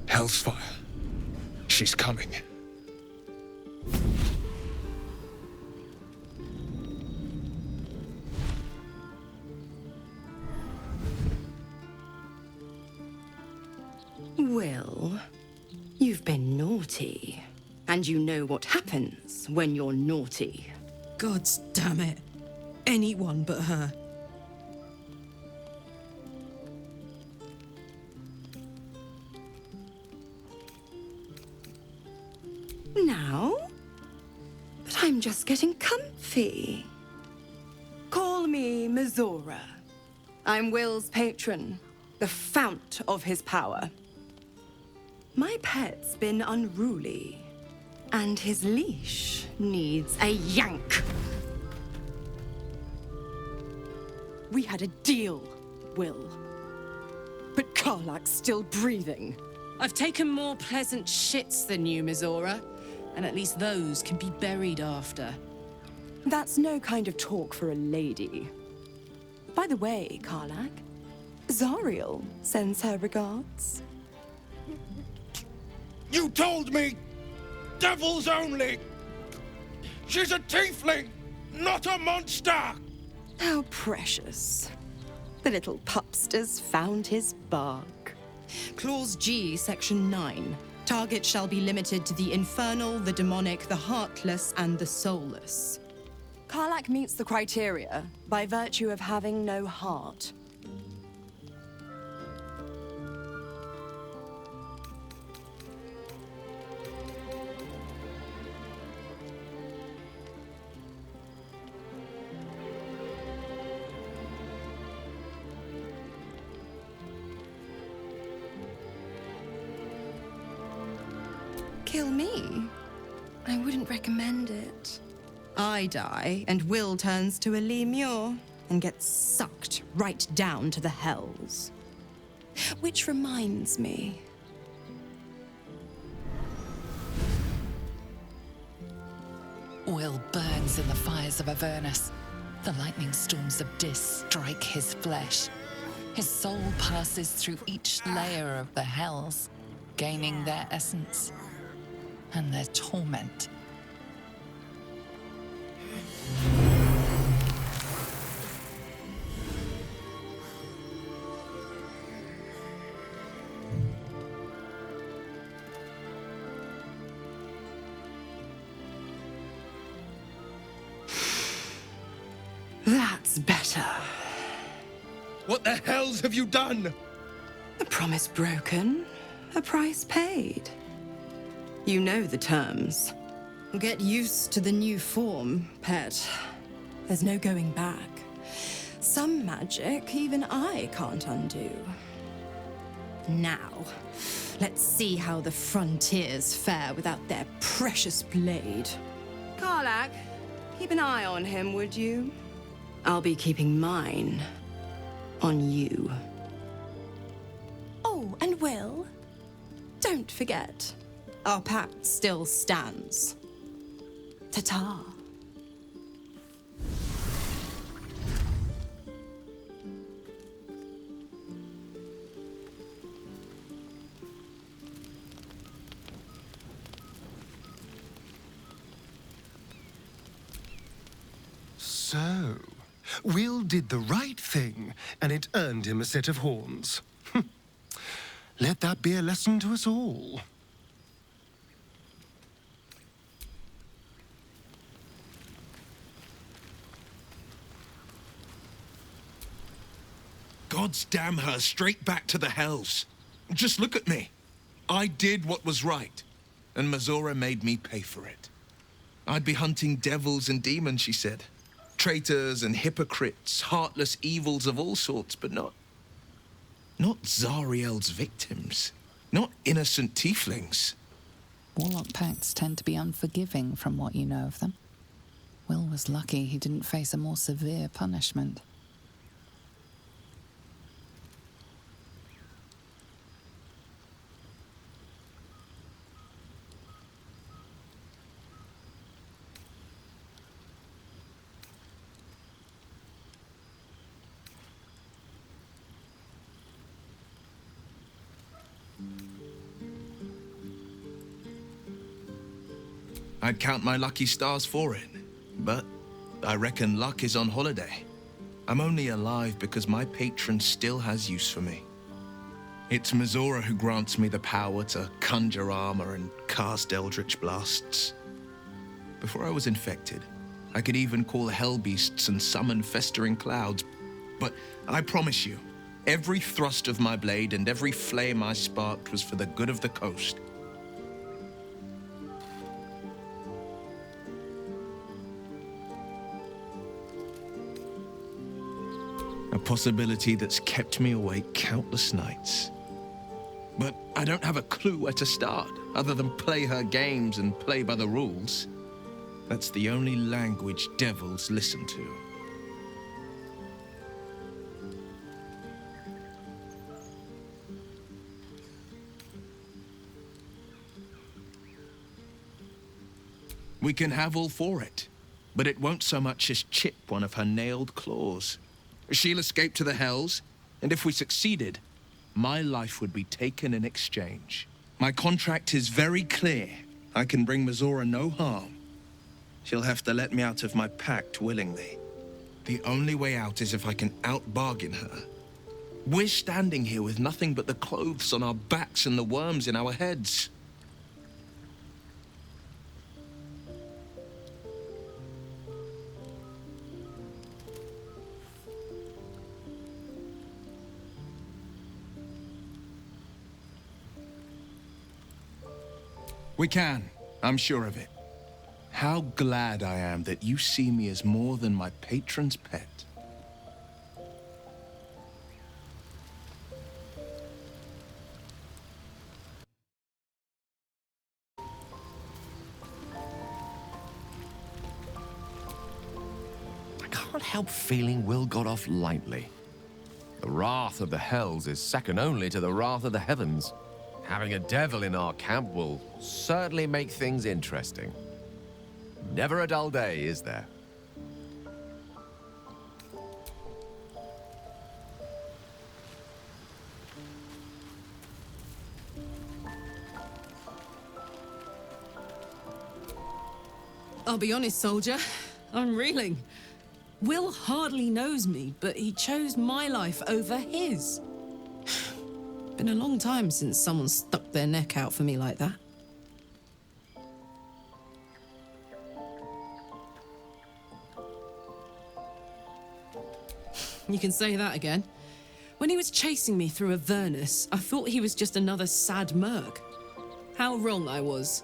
Hell's fire. She's coming. Will, you've been naughty. And you know what happens when you're naughty. Gods damn it. Anyone but her. Now? But I'm just getting comfy. Call me Mizora. I'm Will's patron, the fount of his power. My pet's been unruly, and his leash needs a yank. We had a deal, Will. But Karlach's still breathing. I've taken more pleasant shits than you, Mizora. And at least those can be buried after. That's no kind of talk for a lady. By the way, Karlach, Zariel sends her regards. You told me! Devils only! She's a tiefling, not a monster! How precious. The little pupster's found his bark. Clause G, Section 9. Target shall be limited to the infernal, the demonic, the heartless, and the soulless. Karlach meets the criteria by virtue of having no heart. Kill me? I wouldn't recommend it. I die, and Will turns to a Lemure and gets sucked right down to the hells. Which reminds me. Will burns in the fires of Avernus. The lightning storms of Dis strike his flesh. His soul passes through each layer of the hells, gaining their essence and their torment. That's better. What the hells have you done? A promise broken, a price paid. You know the terms. Get used to the new form, pet. There's no going back. Some magic even I can't undo. Now, let's see how the frontiers fare without their precious blade. Karlach, keep an eye on him, would you? I'll be keeping mine on you. Oh, and Will, don't forget, our pact still stands. Ta-ta. So, Will did the right thing, and it earned him a set of horns. Let that be a lesson to us all. Gods damn her, straight back to the hells. Just look at me. I did what was right, and Mizora made me pay for it. I'd be hunting devils and demons, she said. Traitors and hypocrites, heartless evils of all sorts, but not Zariel's victims. Not innocent tieflings. Warlock pacts tend to be unforgiving from what you know of them. Will was lucky he didn't face a more severe punishment. I'd count my lucky stars for it. But I reckon luck is on holiday. I'm only alive because my patron still has use for me. It's Mizora who grants me the power to conjure armor and cast eldritch blasts. Before I was infected, I could even call hell beasts and summon festering clouds. But I promise you, every thrust of my blade and every flame I sparked was for the good of the coast. A possibility that's kept me awake countless nights. But I don't have a clue where to start, other than play her games and play by the rules. That's the only language devils listen to. We can have all for it, but it won't so much as chip one of her nailed claws. She'll escape to the Hells, and if we succeeded, my life would be taken in exchange. My contract is very clear. I can bring Mizora no harm. She'll have to let me out of my pact willingly. The only way out is if I can out-bargain her. We're standing here with nothing but the clothes on our backs and the worms in our heads. We can. I'm sure of it. How glad I am that you see me as more than my patron's pet. I can't help feeling Will got off lightly. The wrath of the Hells is second only to the wrath of the heavens. Having a devil in our camp will certainly make things interesting. Never a dull day, is there? I'll be honest, soldier. I'm reeling. Will hardly knows me, but he chose my life over his. Been a long time since someone stuck their neck out for me like that. You can say that again. When he was chasing me through Avernus, I thought he was just another sad merc. How wrong I was.